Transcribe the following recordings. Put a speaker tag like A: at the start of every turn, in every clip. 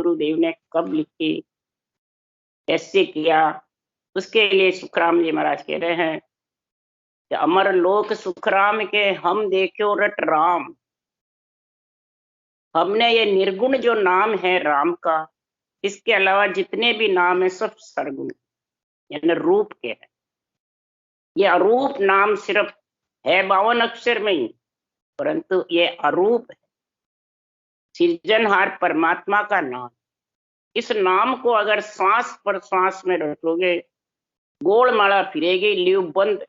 A: गुरुदेव ने कब लिखी, कैसे किया, उसके लिए सुखराम जी महाराज कह रहे हैं कि अमर लोक सुखराम के हम देखो रट राम। हमने ये निर्गुण जो नाम है राम का, इसके अलावा जितने भी नाम है सब सरगुण यानी रूप के हैं। ये अरूप नाम सिर्फ है 52 अक्षर में ही, परंतु ये अरूप है, सृजनहार परमात्मा का नाम। इस नाम को अगर श्वास पर श्वास में रखोगे, गोलमाला फिरेगी, ल्यू बंद,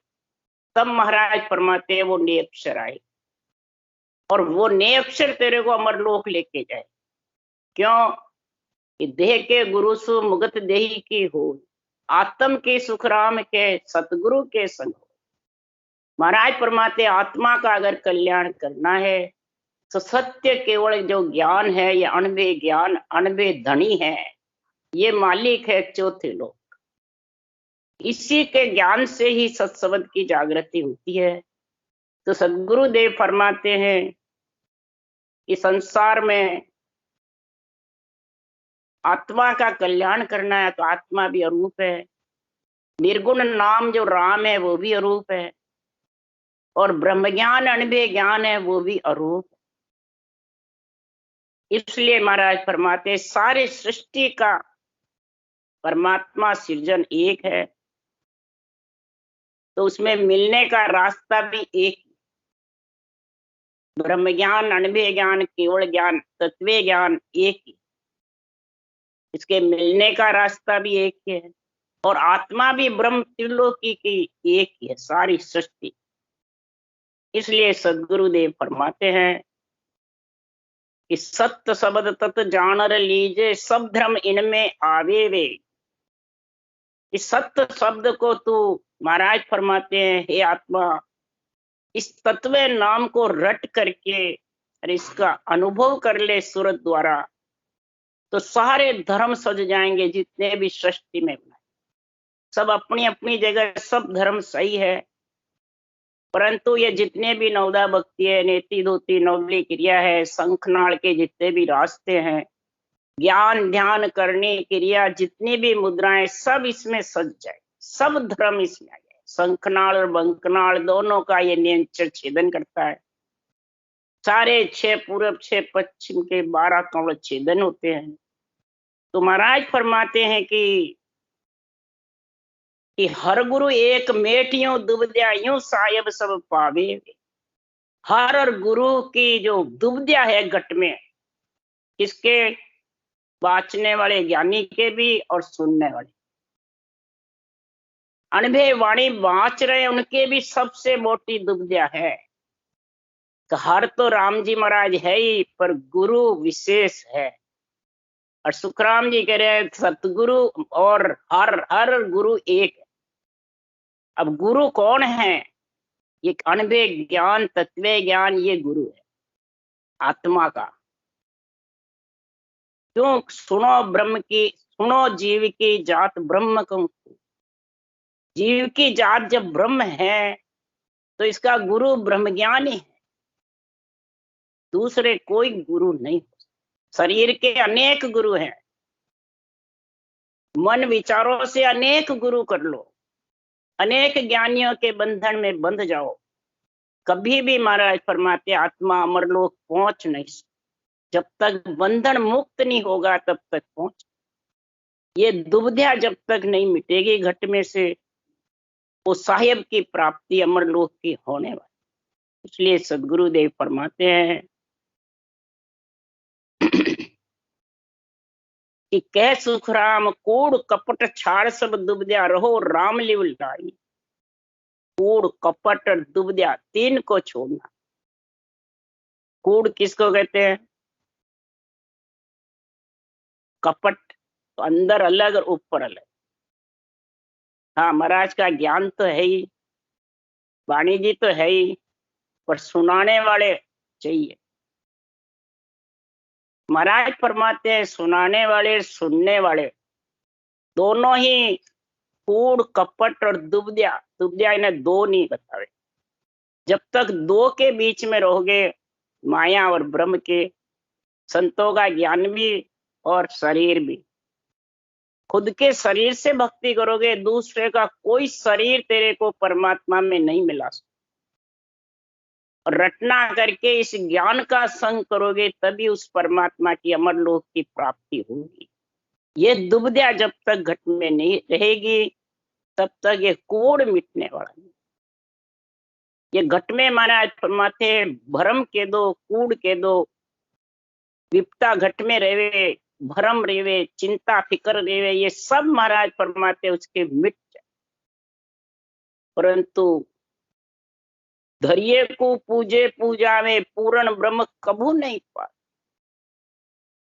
A: तब महाराज फरमाते हैं वो ने अक्षर आए, और वो ने अक्षर तेरे को अमरलोक लेके जाए। क्यों? कि देह के गुरु सु मुगत देही की हो, आत्म के सुखराम के सतगुरु के संग। महाराज फरमाते आत्मा का अगर कल्याण करना है तो सत्य केवल जो ज्ञान है, ये अणबे ज्ञान, अणबे धनी है, ये मालिक है चौथे लोक। इसी के ज्ञान से ही सत्सबद की जागृति होती है। तो सदगुरुदेव फरमाते हैं कि संसार में आत्मा का कल्याण करना है तो आत्मा भी अरूप है, निर्गुण नाम जो राम है वो भी अरूप है, और ब्रह्म ज्ञान अणबे ज्ञान है वो भी अरूप है। इसलिए महाराज फरमाते सारे सृष्टि का परमात्मा सृजन एक है, तो उसमें मिलने का रास्ता भी एक। ब्रह्म ज्ञान, अणबे ज्ञान, केवल ज्ञान, तत्व ज्ञान एक ही, इसके मिलने का रास्ता भी एक ही है। और आत्मा भी ब्रह्म त्रिलोकी की एक ही है, सारी सृष्टि। इसलिए सदगुरुदेव फरमाते हैं कि सत्य शब्द तत् जानर लीजे, सब धर्म इनमें आवे वे। इस सत्य शब्द को तू, महाराज फरमाते हैं, हे आत्मा, इस तत्व नाम को रट करके और इसका अनुभव कर ले सूरत द्वारा, तो सारे धर्म सज जाएंगे जितने भी सृष्टि में बनाए। सब अपनी अपनी जगह सब धर्म सही है, परंतु ये जितने भी नवदा भक्ति है, नेति धोती नवली क्रिया है, शंखनाल के जितने भी रास्ते हैं, ज्ञान ध्यान करने क्रिया, जितनी भी मुद्राएं, सब इसमें सज जाए, सब धर्म इसमें आ जाए। शंखनाल और बंकनाल दोनों का ये नियंत्रण छेदन करता है। सारे 6 पूरब 6 पश्चिम के 12 कमल छेदन होते हैं। तो महाराज फरमाते हैं कि हर गुरु एक मेटियों दुबद्या यूं साहेब सब पावे। हर गुरु की जो दुबद्या है घट में, किसके? बाँचने वाले ज्ञानी के भी और सुनने वाले। अनुभे वाणी बाँच रहे उनके भी सबसे मोटी दुबद्या है। तो हर तो राम जी महाराज है ही, पर गुरु विशेष है। और सुखराम जी कह रहे हैं सतगुरु और हर गुरु एक है। अब गुरु कौन है? ये अनुभे ज्ञान, तत्व ज्ञान, ये गुरु है आत्मा का। क्यों? सुनो ब्रह्म की, सुनो जीव की जात ब्रह्म को। जीव की जात जब ब्रह्म है तो इसका गुरु ब्रह्म ज्ञानी है, दूसरे कोई गुरु नहीं। शरीर के अनेक गुरु हैं, मन विचारों से अनेक गुरु कर लो, अनेक ज्ञानियों के बंधन में बंध जाओ, कभी भी महाराज फरमाते आत्मा अमरलोक पहुंच नहीं सकती। जब तक बंधन मुक्त नहीं होगा तब तक पहुंच। ये दुविधा जब तक नहीं मिटेगी घट में से, वो साहेब की प्राप्ति अमरलोक की होने वाली। इसलिए सदगुरुदेव फरमाते हैं कि कह सुखराम कूड़ कपट छाड़ सब दुबद्या रहो राम लिव लाई। कूड़ कपट और दुबद्या, 3 को छोड़ना। कूड़ किसको कहते हैं? कपट तो अंदर अलग और ऊपर अलग। हाँ, महाराज का ज्ञान तो है ही, वाणी जी तो है ही, पर सुनाने वाले चाहिए। महाराज फरमाते हैं सुनाने वाले सुनने वाले दोनों ही कूड़ कपट और दुबद्या, दुबद्या इन्हें 2 नहीं बतावे। जब तक 2 के बीच में रहोगे, माया और ब्रह्म के, संतों का ज्ञान भी और शरीर भी। खुद के शरीर से भक्ति करोगे, दूसरे का कोई शरीर तेरे को परमात्मा में नहीं मिला। और रटना करके इस ज्ञान का संग करोगे, तभी उस परमात्मा की अमर लोक की प्राप्ति होगी। ये दुविधा जब तक घट में नहीं रहेगी, तब तक ये कोड़ मिटने वाला नहीं। ये घट में महाराज फरमाते हैं, भरम के दो, कूड़ के दो, विपता घट में रेवे, भरम रेवे, चिंता फिकर रेवे, ये सब महाराज फरमाते उसके मिट जाए। परंतु धैर्य को पूजे पूजा में पूर्ण ब्रह्म कबू नहीं पा।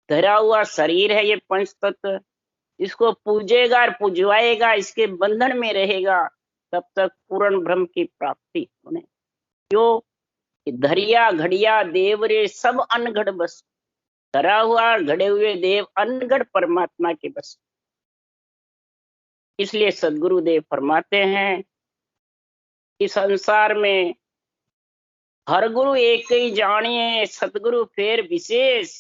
A: धरा हुआ शरीर है ये पंच तत्व, इसको पूजेगा और पूजवाएगा, इसके बंधन में रहेगा, तब तक पूर्ण ब्रह्म की प्राप्ति होने। क्यों? धरिया घड़िया देवरे सब अनगढ़ बस। धरा हुआ घड़े हुए देव अनगढ़ परमात्मा के बस। इसलिए सदगुरु देव फरमाते हैं कि संसार में हर गुरु एक ही जानिए, सतगुरु फेर विशेष।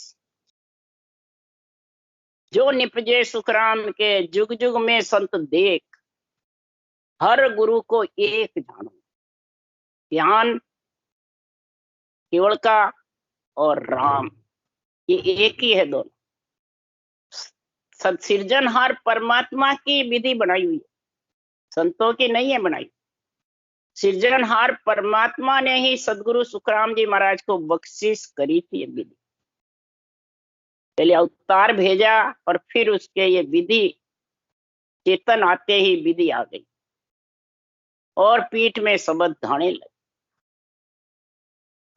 A: जो निपजे सुखराम के जुग जुग में संत देख, हर गुरु को एक जानो। ज्ञान केवल का और राम ये एक ही है दोनों। सृजनहार परमात्मा की विधि बनाई हुई है, संतों की नहीं है बनाई। सृजनहार परमात्मा ने ही सदगुरु सुखराम जी महाराज को बख्शिश करी थी ये विधि। पहले अवतार भेजा और फिर उसके ये विधि, चेतन आते ही विधि आ गई और पीठ में शब्द धाने लगे।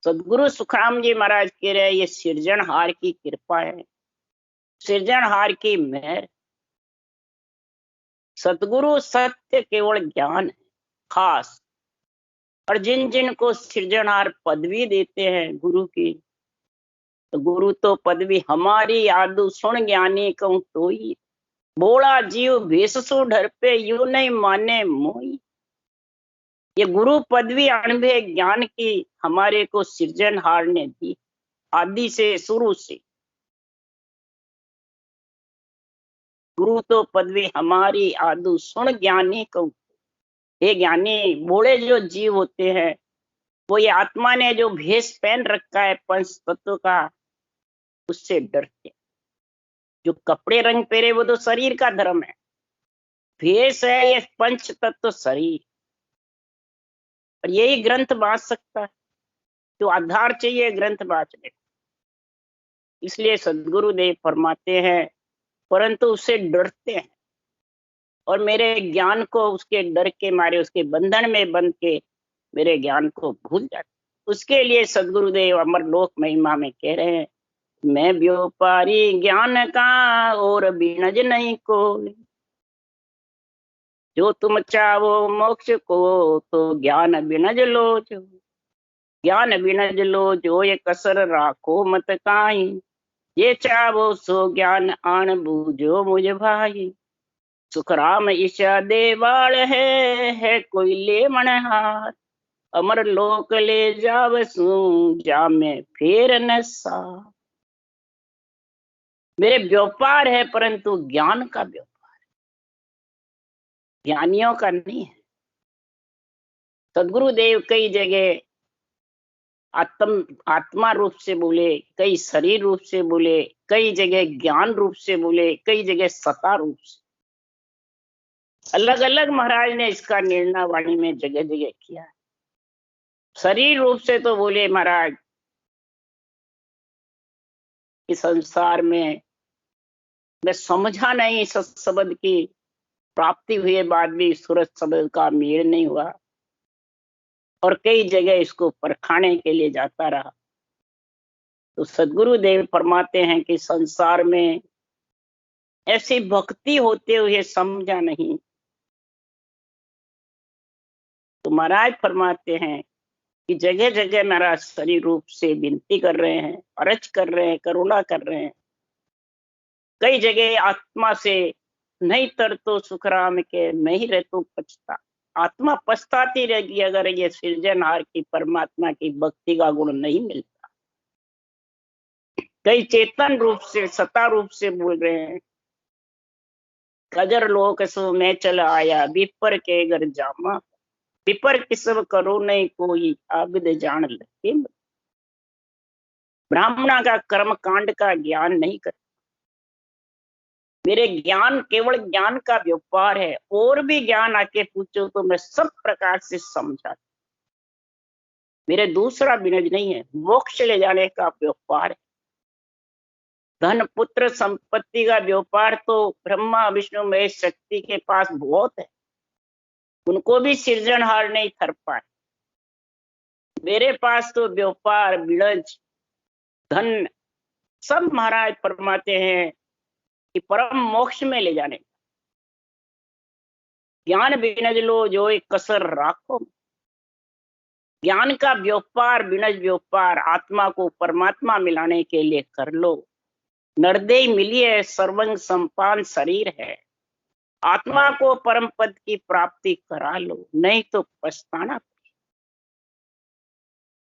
A: सदगुरु सुखराम जी महाराज कह रहे ये सृजनहार की कृपा है, सृजनहार की मेहर। सतगुरु सत्य केवल ज्ञान है खास, और जिन जिन को सृजनहार पदवी देते हैं गुरु की, तो गुरु तो पदवी हमारी आदू सुन ज्ञानी कहूं तो ही। बोला जीव भेससु डर पे यू नहीं माने मोई। ये गुरु पदवी अनुभव ज्ञान की हमारे को सृजनहार ने दी, आदि से शुरू से। गुरु तो पदवी हमारी आदू सुन ज्ञानी कहूं। हे ज्ञानी, बोले जो जीव होते हैं, वो ये आत्मा ने जो भेष पहन रखा है पंच तत्व का, उससे डरते। जो कपड़े रंग पहरे वो तो शरीर का धर्म है, भेष है ये पंच तत्व शरीर। और यही ग्रंथ बांच सकता है, जो आधार चाहिए ग्रंथ बांचने। इसलिए सदगुरु देव फरमाते हैं, परंतु उससे डरते हैं और मेरे ज्ञान को उसके डर के मारे, उसके बंधन में बंध के मेरे ज्ञान को भूल जाते। उसके लिए सदगुरुदेव अमर लोक महिमा में कह रहे हैं, मैं व्यापारी ज्ञान का और बीनज नहीं को। जो तुम चाहो मोक्ष को तो ज्ञान बिनज लो जो। ज्ञान बिनज लो जो ये कसर राखो मत काई। ये चाहो सो ज्ञान आन बूझो मुझ भाई। सुखराम ईशा देवाल है कोई ले मनहार। अमर लोक ले जावसू जा में फेर न सा। मेरे व्यापार है परंतु ज्ञान का व्यापार है, ज्ञानियों का नहीं है। सदगुरुदेव कई जगह आत्मा रूप से बोले, कई शरीर रूप से बोले, कई जगह ज्ञान रूप से बोले, कई जगह सत्ता रूप से। अलग अलग महाराज ने इसका निर्णय वाणी में जगह जगह किया। शरीर रूप से तो बोले महाराज इस संसार में मैं समझा नहीं, सत शब्द की प्राप्ति हुए बाद भी सूरज शब्द का मेल नहीं हुआ, और कई जगह इसको परखाने के लिए जाता रहा। तो सदगुरु देव फरमाते हैं कि संसार में ऐसी भक्ति होते हुए समझा नहीं। तो महाराज फरमाते हैं कि जगह जगह महाराज शरीर रूप से विनती कर रहे हैं, अर्ज कर रहे हैं, करुणा कर रहे हैं। कई जगह आत्मा से नहीं तर तो सुखराम के मैं ही रहता पछता। आत्मा पछताती रहेगी अगर ये सृजनहार की परमात्मा की भक्ति का गुण नहीं मिलता। कई चेतन रूप से, सत्ता रूप से बोल रहे हैं। कजर लोक सो मैं चल आया, विपर के घर जामा, विपर किसब करो नहीं कोई, आबिद जान लगे। ब्राह्मणा का कर्म कांड का ज्ञान नहीं कर, मेरे ज्ञान केवल ज्ञान का व्यापार है, और भी ज्ञान आके पूछो तो मैं सब प्रकार से समझा। मेरे दूसरा विनज नहीं है, मोक्ष ले जाने का व्यापार है। धन पुत्र संपत्ति का व्यापार तो ब्रह्मा विष्णु महेश शक्ति के पास बहुत है, उनको भी सृजनहार नहीं कर पाए। मेरे पास तो व्यापार विनज धन सब महाराज फरमाते हैं कि परम मोक्ष में ले जाने। ज्ञान विनज लो जो एक कसर राखो, ज्ञान का व्यापार विनज व्यापार आत्मा को परमात्मा मिलाने के लिए कर लो। नरदेय मिलिए सर्वंग संपान शरीर है, आत्मा को परम पद की प्राप्ति करा लो, नहीं तो पछताना।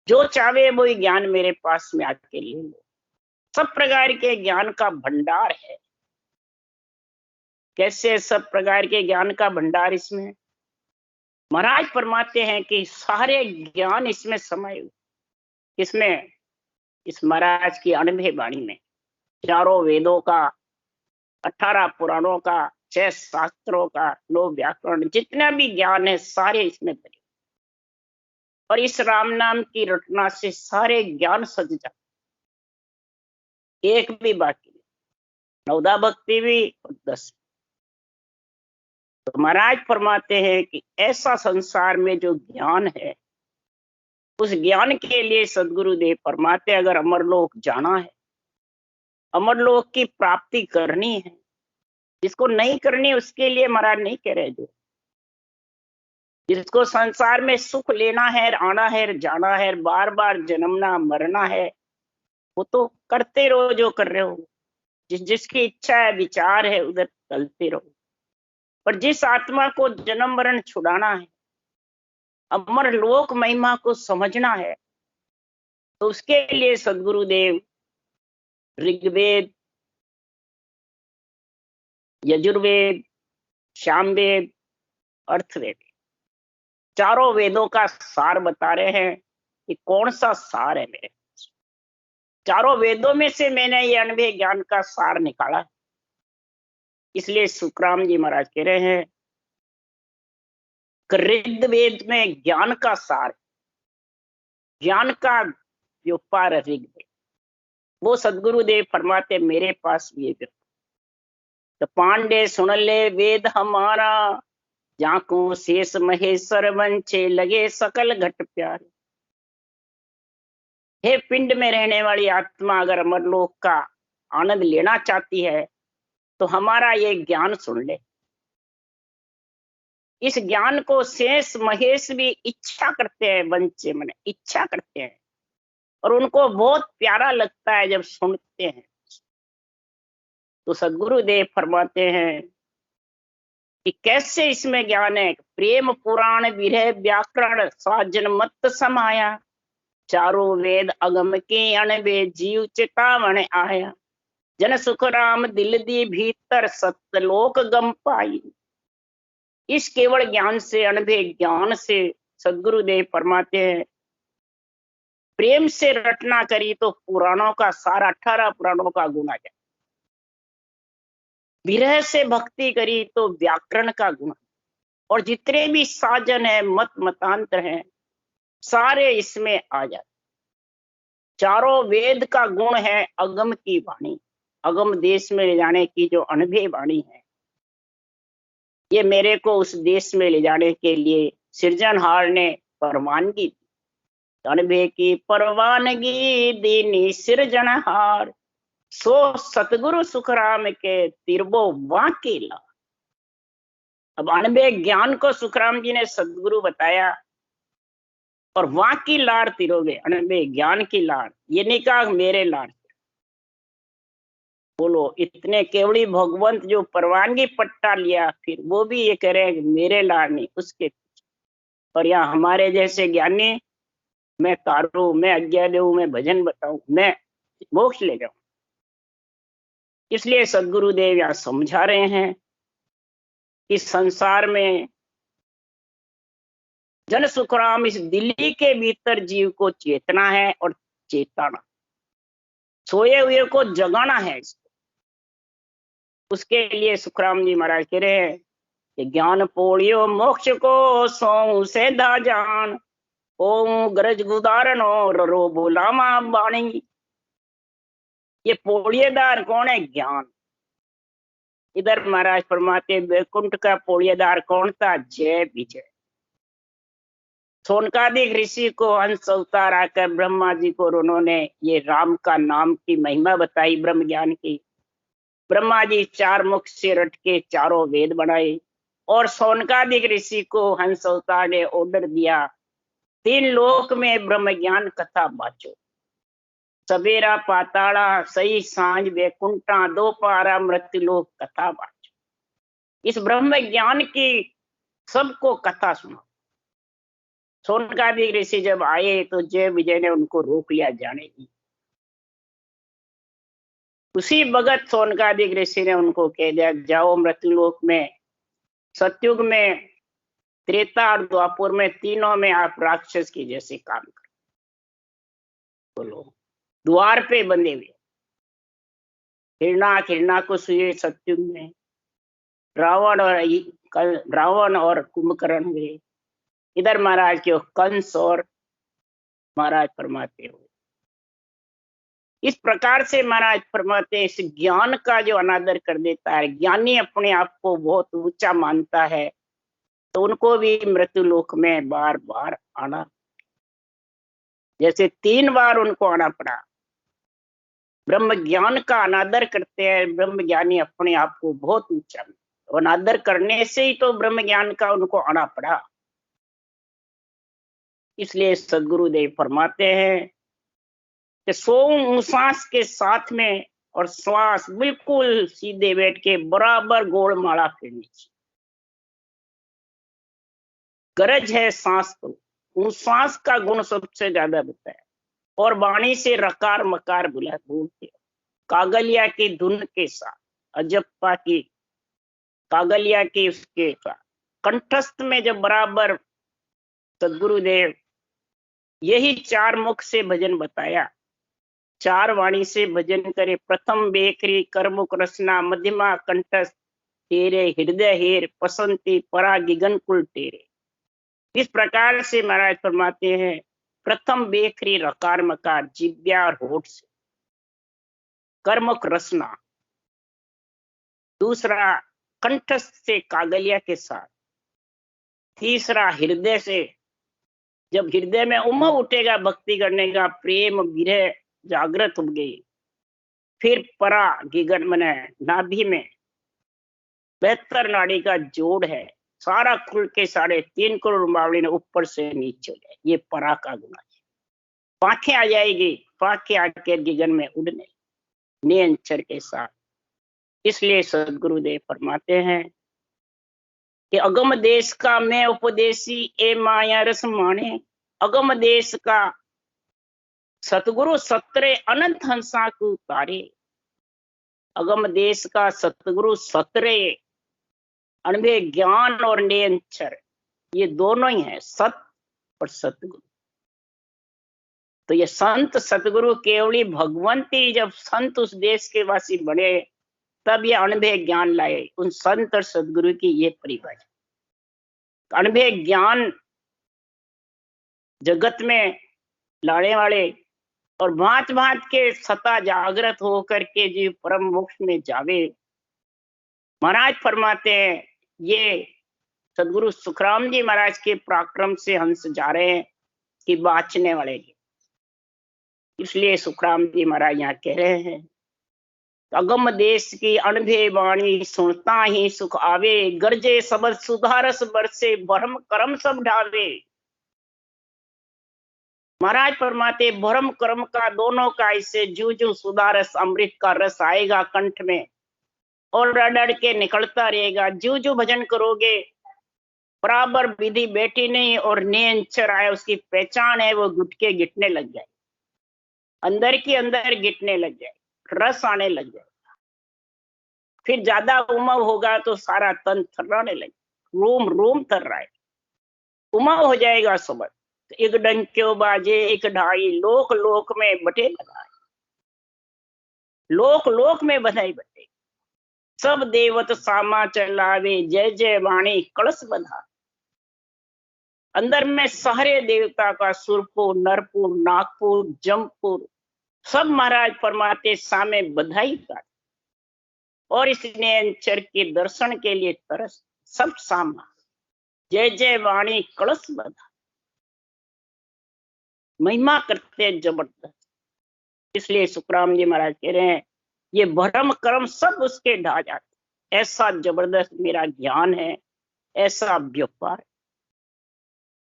A: जो चाहे वो ज्ञान मेरे पास में आके ले लो, सब प्रकार के ज्ञान का भंडार है। कैसे सब प्रकार के ज्ञान का भंडार इसमें? महाराज फरमाते हैं कि सारे ज्ञान इसमें समाये। किसमें? इस महाराज की अनुभव वाणी में, चारों वेदों का, 18 पुराणों का, 6 शास्त्रों का, 9 व्याकरण, जितना भी ज्ञान है सारे इसमें भरे। और इस राम नाम की रटना से सारे ज्ञान सज जाते, एक भी बाकी नहीं, 9 भक्ति भी और 10। तो महाराज फरमाते हैं कि ऐसा संसार में जो ज्ञान है, उस ज्ञान के लिए सदगुरुदेव फरमाते अगर अमरलोक जाना है, अमरलोक की प्राप्ति करनी है, जिसको नहीं करनी उसके लिए महाराज नहीं कह रहे। जो जिसको संसार में सुख लेना है, आना है, जाना है, बार बार जन्मना मरना है, वो तो करते रहो जो कर रहे हो। जिसकी इच्छा है, विचार है, उधर चलते रहो। पर जिस आत्मा को जन्म मरण छुड़ाना है, अमर लोक महिमा को समझना है, तो उसके लिए सदगुरुदेव ऋग्वेद, यजुर्वेद, सामवेद, अर्थवेद, चारों वेदों का सार बता रहे हैं कि कौन सा सार है मेरे। चारों वेदों में से मैंने ये अनुभव ज्ञान का सार निकाला है। इसलिए सुखराम जी महाराज कह रहे हैं ऋग्वेद में ज्ञान का सार, ज्ञान का व्यापार ऋग्वेद, वो सदगुरुदेव फरमाते मेरे पास भी है। तो पांडे सुन ले वेद हमारा, जाको शेष महेश्वर वंचे लगे सकल घट प्यारे। हे पिंड में रहने वाली आत्मा, अगर अमरलोक का आनंद लेना चाहती है तो हमारा ये ज्ञान सुन ले। इस ज्ञान को शेष महेश भी इच्छा करते हैं, वंचे मने इच्छा करते हैं, और उनको बहुत प्यारा लगता है जब सुनते हैं। तो सदगुरुदेव फरमाते हैं कि कैसे इसमें ज्ञान है। प्रेम पुराण विरह व्याकरण साजन मत समाया, चारों वेद अगम के अणवे जीव चेतावण आया, जन सुख राम दिल दी भीतर सतलोक गम पाई। इस केवल ज्ञान से, अणवे ज्ञान से सदगुरुदेव फरमाते हैं प्रेम से रटना करी तो पुराणों का सारा 18 पुराणों का गुण आ जाए। विरह से भक्ति करी तो व्याकरण का गुण, और जितने भी साजन है, मत मतांतर हैं, सारे इसमें आ जाते। चारों वेद का गुण है अगम की वाणी, अगम देश में ले जाने की जो अनुभव वाणी है, ये मेरे को उस देश में ले जाने के लिए सृजनहार ने परवानगी दी। अनुभव की परवानगी दीनी सृजनहार, सो सतगुरु सुखराम के तिरबो वाकेला। अब अनुभव ज्ञान को सुखराम जी ने सदगुरु बताया, और वहां की लाड़ तिरोगे, अनुभव ज्ञान की लाड़, ये नहीं कहा मेरे लाड़। बोलो, इतने केवड़ी भगवंत जो परवानगी पट्टा लिया, फिर वो भी ये कह रहे हैं मेरे लाड़ नहीं, उसके। और यहाँ हमारे जैसे ज्ञानी, मैं तारू, मैं आज्ञा दूं, मैं भजन बताऊं, मैं मोक्ष ले जाऊं, इसलिए सदगुरुदेव यहाँ समझा रहे हैं कि संसार में जन सुखराम इस दिल्ली के भीतर जीव को चेतना है और चेताना, सोए हुए को जगाना है इसको। उसके लिए सुखराम जी महाराज कह रहे हैं कि ज्ञान पोड़ियो मोक्ष को सो से धा जान, ओम गरज गुदारन और रो बोलामा बाणी। ये पोड़िएदार कौन है? ज्ञान। इधर महाराज फरमाते वैकुंठ का पोड़िएदार कौन था? जय विजय। सोनकादिक ऋषि को हंस अवतार आकर ब्रह्मा जी को उन्होंने ये राम का नाम की महिमा बताई, ब्रह्म ज्ञान की। ब्रह्मा जी 4 मुख से रट के चारों वेद बनाए और सोनकादिक ऋषि को हंस अवतार ने ऑर्डर दिया 3 लोक में ब्रह्म ज्ञान कथा बाचो। सवेरा पाताड़ा, सही सांझ वैकुंठा, दोपहरा मृत्युलोक कथा बाचो। इस ब्रह्म ज्ञान की सबको कथा सुनो। सोनकादिक ऋषि जब आए तो जय विजय ने उनको रोक लिया जाने की। उसी भगत सोनकादिक ऋषि ने उनको कह दिया जाओ मृत्युलोक में, सतयुग में, त्रेता और द्वापर में, तीनों में आप राक्षस की जैसे काम करो। बोलो द्वार पे बंधे हुए हिरणा को सुए सतयुग में, रावण और कुंभकर्ण हुए। इधर महाराज के कंस और महाराज फरमाते हुए। इस प्रकार से महाराज फरमाते इस ज्ञान का जो अनादर कर देता है, ज्ञानी अपने आप को बहुत ऊंचा मानता है, तो उनको भी मृत्यु लोक में बार बार आना, जैसे 3 बार उनको आना पड़ा। ब्रह्म ज्ञान का अनादर करते हैं, ब्रह्म ज्ञानी अपने आप को बहुत ऊंचा, अनादर करने से ही तो ब्रह्म ज्ञान का उनको आना पड़ा। इसलिए सदगुरुदेव फरमाते हैं कि 100 सांस के साथ में और श्वास बिल्कुल सीधे बैठ के बराबर गोल माला फेरनी चाहिए। गरज है सांस को, उस सांस का गुण सबसे ज्यादा बताया। और वाणी से रकार मकार बोलते, कागलिया की धुन के साथ, अजप्पा की कागलिया की उसके साथ, कंठस्थ में जब बराबर सदगुरुदेव यही 4 मुख से भजन बताया। 4 वाणी से भजन करे, प्रथम बेकरी करमुख रसना, मध्यमा कंठस्थ तेरे हृदय हेर, पसंती परा गिगन कुल तेरे। इस प्रकार से महाराज फरमाते हैं प्रथम बेकरी रकार मकार जिब्या और होठ से, करमुख रसना, दूसरा कंठस्थ से कागलिया के साथ, तीसरा हृदय से, जब हृदय में उमंग उठेगा भक्ति करने का, प्रेम विरह जागृत हो गई, फिर परा गिगन मने नाभि में 72 नाड़ी का जोड़ है, सारा खुल के 3.5 करोड़ बावड़ी ने ऊपर से नीचे जाए, ये परा का गुना है। पाखें आ जाएगी, पाखें आके गिगन में उड़ने नियंचर के साथ। इसलिए सदगुरुदेव फरमाते हैं कि अगम देश का मैं उपदेशी ए माया रस माने, अगम देश का सतगुरु सतरे अनंत हंसा को उतारे। अगम देश का सतगुरु सतरे अनभे ज्ञान और नियंचर, ये दोनों ही है, सत और सतगुरु। तो ये संत सतगुरु केवली भगवंती जब संत उस देश के वासी बने तब ये अनभे ज्ञान लाए। उन संत और सतगुरु की ये परिभाषा। अनभे ज्ञान जगत में लाने वाले और भांत भांत के सता जागृत होकर के जीव परम मोक्ष में जावे। महाराज फरमाते हैं ये सदगुरु सुखराम जी महाराज के पराक्रम से हंस जा रहे हैं कि बाँचने वाले। इसलिए सुखराम जी महाराज यहाँ कह रहे हैं अगम देश की अनभे वाणी सुनता ही सुख आवे, गरजे सबद सुधारस बरसे भरम कर्म सब ढावे। महाराज फरमाते भरम कर्म का दोनों का इससे जू जू सुधारस अमृत का रस आएगा कंठ में और रड़ के निकलता रहेगा। जू जू भजन करोगे बराबर विधि बैठी नहीं और नियंचर आए, उसकी पहचान है, वो गुटके गिटने लग जाए, अंदर की अंदर गिटने लग जाए, रस आने लग जाए। फिर ज्यादा उमंग होगा तो सारा तन थर्राने लगे, रोम रोम थर रहा है, उमंग हो जाएगा समझ। तो एक डंक्यो बाजे एक ढाई, लोक लोक में बटे लगाए, लोक लोक में बधाई बटे, सब देवत सामा चलावे, जय जय वाणी कलश बधा। अंदर में सारे देवता का सुरपुर, नरपुर, नागपुर, जमपुर सब महाराज परमाते सामे बधाई का, और इस नयनचर के दर्शन के लिए तरस सब सामा, जय जय वाणी कलश बधा, महिमा करते हैं जबरदस्त। इसलिए सुखराम जी महाराज कह रहे हैं ये भरम कर्म सब उसके ढा जाते, ऐसा जबरदस्त मेरा ज्ञान है, ऐसा व्यापार।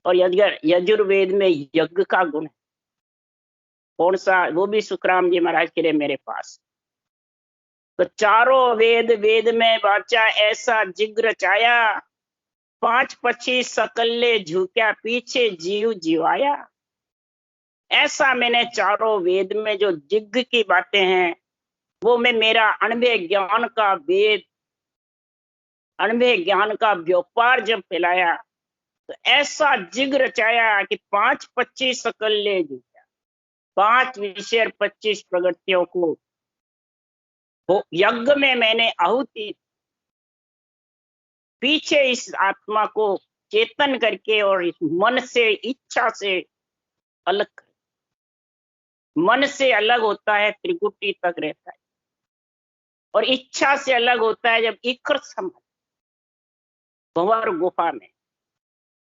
A: और यजुर्वेद में यज्ञ का गुण है, कौन सा, वो भी सुखराम जी महाराज कह रहे मेरे पास। तो चारों वेद वेद में वाचा, ऐसा जिग्र चाया, 5 पक्षी सकल्ले झुक्या, पीछे जीव जीवाया। ऐसा मैंने चारों वेद में जो जिग्र की बातें हैं, वो मैं मेरा अणुभव ज्ञान का वेद, अणुभव ज्ञान का व्यापार जब फैलाया, तो ऐसा जिग्र रचाया कि 5 25 सकल्ले झुक्या, 5 विषय 25 प्रगतियों को यज्ञ में मैंने आहुति, पीछे इस आत्मा को चेतन करके और इस मन से इच्छा से अलग कर, मन से अलग होता है त्रिकुटी तक रहता है, और इच्छा से अलग होता है जब इकर समाधि भंवर गुफा में,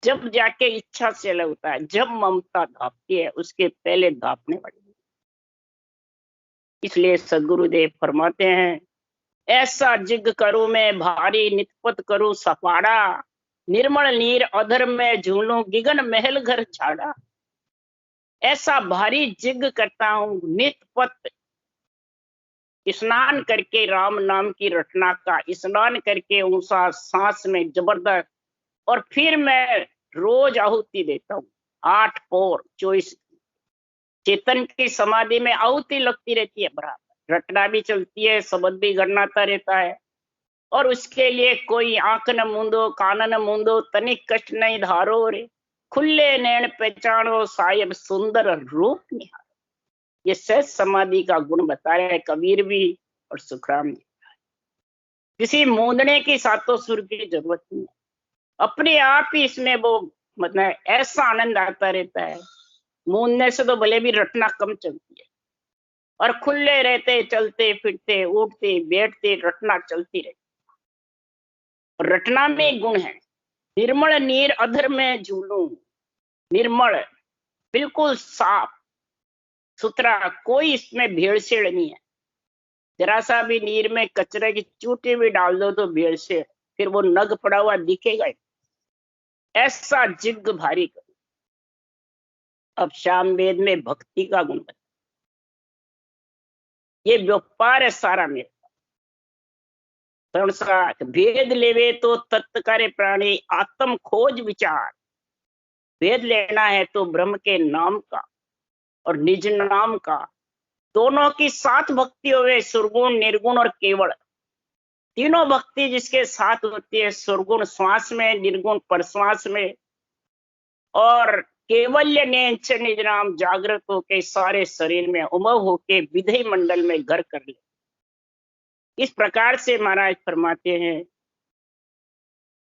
A: जब जाके इच्छा से अलग होता है, जब ममता धापती है, उसके पहले धापने वाली। इसलिए सदगुरुदेव फरमाते हैं, ऐसा जिग करूं मैं भारी, नितपत करूं सफाड़ा, निर्मल नीर अधर में झूलूं, गिगन महल घर छाड़ा। ऐसा भारी जिग करता हूं, नितपत स्नान करके राम नाम की रटना का स्नान करके ऊंचा सांस में जबरदस्त, और फिर मैं रोज आहुति देता हूँ 8 पौर 24 चेतन की समाधि में आहुति लगती रहती है बराबर, रटना भी चलती है, शब्द भी गणनाता रहता है, और उसके लिए कोई आंख न मूंदो कान न मूंदो, तनिक कष्ट नहीं धारो रे, खुले नैन पहचानो साहिब सुंदर रूप निहारो। ये सहज समाधि का गुण बताया है कबीर भी और सुखराम जी। किसी मूंदने की सातों सुर की जरूरत नहीं है, अपने आप ही इसमें वो मतलब ऐसा आनंद आता रहता है। मूंदने से तो भले भी रटना कम चलती है, और खुले रहते, चलते फिरते उठते बैठते रटना चलती रहती। रटना में एक गुण है, निर्मल नीर अधर में झूलूं, निर्मल बिल्कुल साफ सुथरा, कोई इसमें भेड़सेड़ नहीं है। जरा सा भी नीर में कचरे की चूटी भी डाल दो तो भेड़सेड़, फिर वो नग पड़ा हुआ दिखेगा। ऐसा जिग भारी करो। अब शाम वेद में भक्ति का गुण बता, ये व्यापार है सारा मेरा। भेद लेवे तो तत्व करे प्राणी, आत्म खोज विचार। भेद लेना है तो ब्रह्म के नाम का और निज नाम का, दोनों की साथ भक्ति होवे, सुरगुण निर्गुण और केवल। तीनों भक्ति जिसके साथ होती है, सुरगुण श्वास में, निर्गुण परश्वास में, और केवल्य ने निज नाम जागृत होके सारे शरीर में उमव होके विधेय मंडल में घर कर ले। इस प्रकार से महाराज फरमाते हैं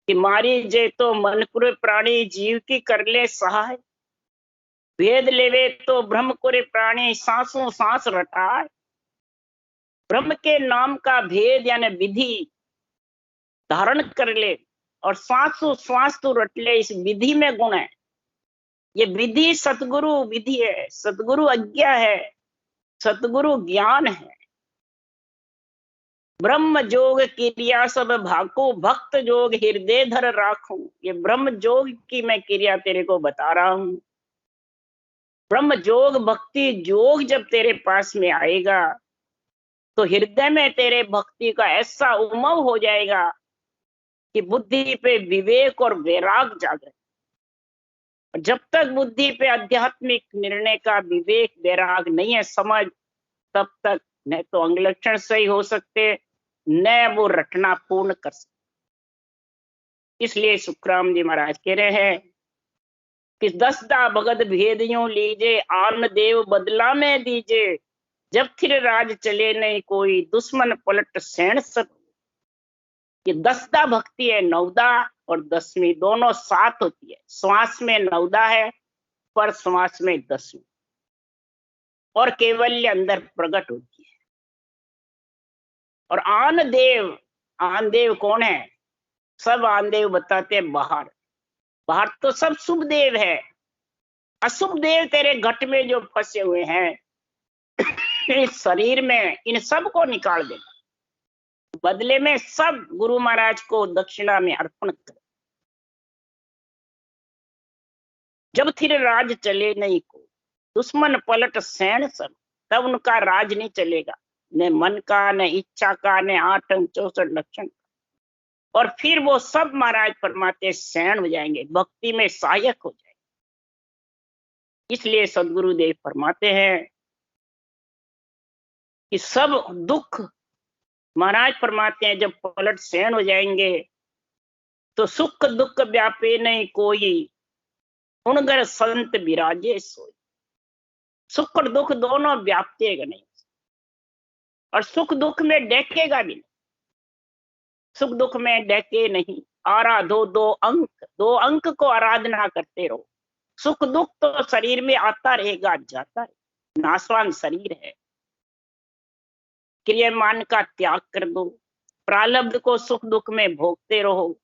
A: कि मारी जे तो मनपुर प्राणी, जीव की कर ले सहाय। भेद लेवे तो ब्रह्म कुरे प्राणी, सांसों सांस रटाए। ब्रह्म के नाम का भेद यानी विधि धारण कर ले, और श्वासों श्वास तो रट ले, इस विधि में गुण है। ये विधि सतगुरु विधि है, सतगुरु आज्ञा है, सतगुरु ज्ञान है। ब्रह्म जोग क्रिया सब भाको, भक्त जोग हृदय धर राखूं। ये ब्रह्म जोग की मैं क्रिया तेरे को बता रहा हूं। ब्रह्म जोग भक्ति जोग जब तेरे पास में आएगा, तो हृदय में तेरे भक्ति का ऐसा उमंग हो जाएगा कि बुद्धि पे विवेक और वैराग जागृत। जब तक बुद्धि पे आध्यात्मिक निर्णय का विवेक वैराग नहीं है, समझ, तब तक नहीं तो अंगलक्षण सही हो सकते, न वो रटना पूर्ण कर सकते। इसलिए सुखराम जी महाराज कह रहे हैं कि 10 भगत भेद यूं लीजे, आन देव बदला में दीजे, जब फिर राज चले नहीं कोई, दुश्मन पलट सैन सब। ये 10 भक्ति है, 9 और 10वीं दोनों साथ होती है। श्वास में 9 है, पर श्वास में 10वीं, और केवल्य अंदर प्रकट होती है। और आन देव कौन है? सब आन देव बताते हैं बाहर। बाहर तो सब शुभ देव है, अशुभ देव तेरे घट में जो फंसे हुए हैं इस शरीर में, इन सब को निकाल देना। बदले में सब गुरु महाराज को दक्षिणा में अर्पण कर। जब फिर राज चले नहीं को, दुश्मन पलट सैन सब, तब उनका राज नहीं चलेगा, न मन का, न इच्छा का, न 8 अंग 64 लक्षण। और फिर वो सब महाराज फरमाते सैन हो जाएंगे, भक्ति में सहायक हो जाएंगे। इसलिए सदगुरुदेव फरमाते हैं कि सब दुख, महाराज फरमाते हैं जब पलट सैन हो जाएंगे तो सुख दुख व्यापे नहीं कोई, उनगर संत विराजे सोई। सुख और दुख दोनों व्याप्तेगा नहीं, और सुख दुख में डकेगा भी नहीं। सुख दुख में डके नहीं, आराधो 2 अंक को आराधना करते रहो। सुख दुख तो शरीर में आता रहेगा, जाता रहेगा, नाशवान शरीर है। क्रियमान का त्याग कर दो, प्रारब्ध को सुख दुख में भोगते रहो,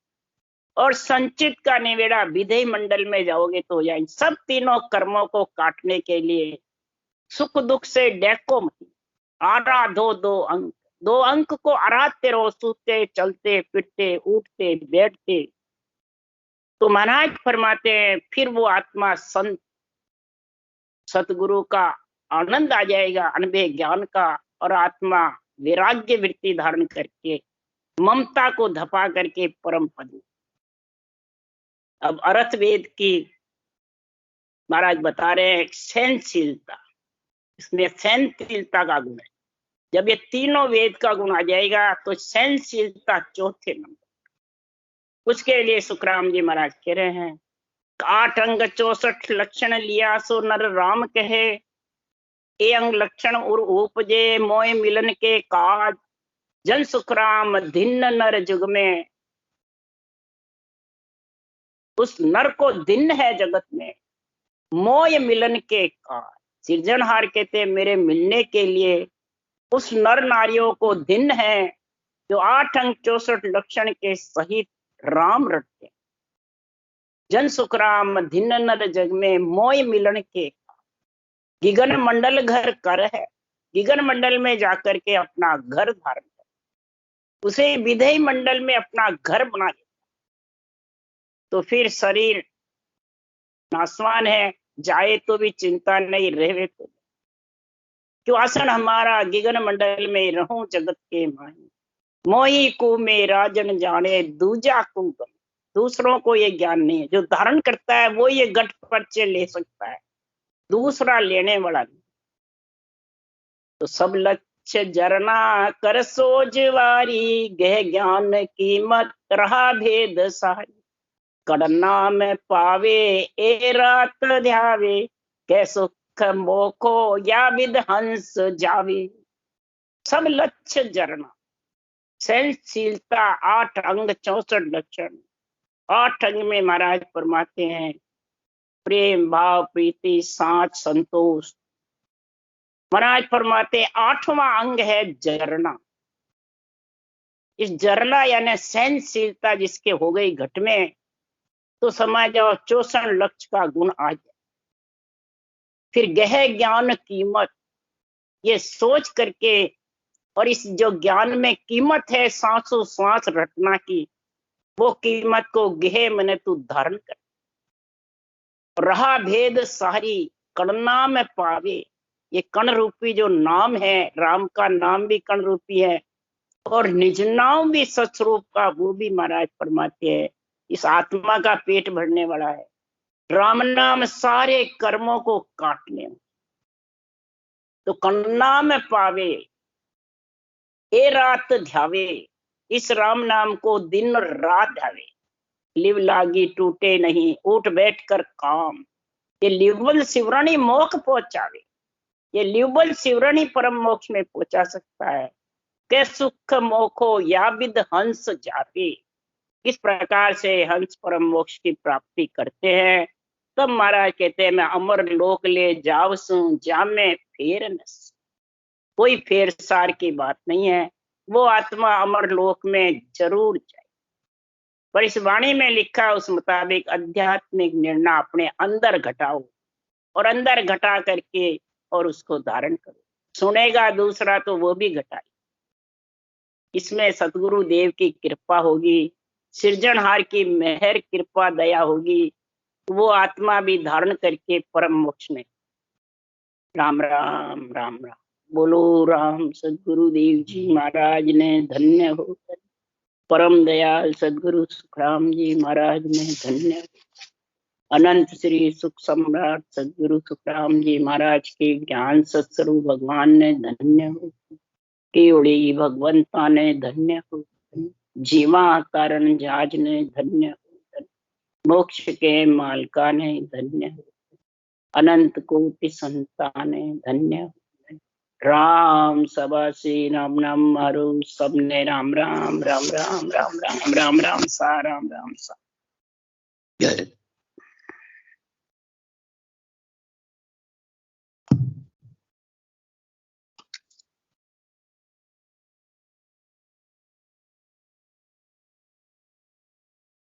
A: और संचित का निवेड़ा विधेय मंडल में जाओगे तो हो जाएंगे। सब तीनों कर्मों को काटने के लिए सुख दुख से डैको मत, आराधो 2 अंक को आराधते रहो, सूते चलते फिरते उठते बैठते। तो महाराज फरमाते हैं फिर वो आत्मा संत सतगुरु का आनंद आ जाएगा, अनुभव ज्ञान का, और आत्मा वैराग्य वृत्ति धारण करके ममता को धपा करके परम पद। अब अर्थ वेद की महाराज बता रहे हैं सहनशीलता, इसमें सहनशीलता का गुण है। जब ये तीनों वेद का गुण आ जाएगा तो सहनशीलता चौथे नंबर। उसके लिए सुखराम जी महाराज कह रहे हैं 8 अंग 64 लक्षण लिया सो नर राम कहे, ए अंग लक्षण उर उपजे मोय मिलन के काज, जन सुखराम धिन्न नर जुग में। उस नर को धिन्न है जगत में, मोय मिलन के काज। सृजनहार कहते मेरे मिलने के लिए उस नर नारियों को धिन्न है जो 8 अंग 64 लक्षण के सहित राम रटते। जन सुखराम धिन्न नर जग में मोय मिलन के, गिगन मंडल घर कर है, गिगन मंडल में जाकर के अपना घर धारण कर, उसे विधेय मंडल में अपना घर बना ले। तो फिर शरीर नासवान है, जाए तो भी चिंता नहीं, रहे तो क्यों आसन हमारा गिगन मंडल में रहूं जगत के माही। मोही को में राजन जाने दूजा को गम। दूसरों को ये ज्ञान नहीं है, जो धारण करता है वो ये गठ पर्चे ले सकता है, दूसरा लेने वाला नहीं। तो सब लक्ष्य जरना कर सोजवारी, गह ज्ञान कीमत रहा भेद सारी। कड़ना में पावे ए रात ध्यावे, कै सुख मोखो या विद हंस जावे। सब लक्ष्य जरना, सहनशीलता 8 अंग 64 लक्षण। 8 अंग में महाराज फरमाते हैं प्रेम भाव प्रीति साच संतोष। महाराज फरमाते 8वां अंग है जरना। इस जरना यानी सहनशीलता जिसके हो गई घट में, तो समझ जाओ 64 लक्ष्य का गुण आ जाए। फिर गह ज्ञान कीमत, ये सोच करके, और इस जो ज्ञान में कीमत है सांसों सांस रटना की, वो कीमत को गहे मने तू धारण कर। रहा भेद सारी, कणना में पावे। ये कण रूपी जो नाम है, राम का नाम भी कण रूपी है, और निज नाम भी सचरूप का, वो भी महाराज फरमाते हैं इस आत्मा का पेट भरने वाला है। राम नाम सारे कर्मों को काटने, तो कणना में पावे। ए रात ध्यावे, इस राम नाम को दिन रात ध्यावे। लिव लागी टूटे नहीं, उठ बैठ कर काम, ये लिवबल शिवरानी मोक्ष पहुंचावे। ये लिवबल शिवरानी परम मोक्ष में पहुंचा सकता है। के सुख मोखो या विद हंस जावे, किस प्रकार से हंस परम मोक्ष की प्राप्ति करते हैं। तब महाराज कहते हैं, मैं अमर लोक ले जावसू, जामे फेर नस। कोई फेर सार की बात नहीं है, वो आत्मा अमर लोक में जरूर जाए। पर इस वाणी में लिखा उस मुताबिक आध्यात्मिक निर्णय अपने अंदर घटाओ, और अंदर घटा करके और उसको धारण करो। सुनेगा दूसरा तो वो भी घटाए। इसमें सतगुरु देव की कृपा होगी, सृजनहार की मेहर कृपा दया होगी, वो आत्मा भी धारण करके परम मोक्ष में। राम राम राम राम। बोलो राम सदगुरु देव जी महाराज ने धन्य हो। परम दयाल सदगुरु सुखराम जी महाराज ने धन्य हो। अनंत श्री सुख सम्राट सदगुरु सुखराम जी महाराज के ज्ञान सत्स्वरूप भगवान ने धन्य हो। केवड़ी भगवंता ने धन्य हो। जीवा कारण जहाज ने धन्य हो। मोक्ष के मालका ने धन्य हो। अनंत कोटि संताने धन्य हो। राम सभा से राम नाम मारो, सबने राम राम राम राम राम राम राम राम सा राम राम सा।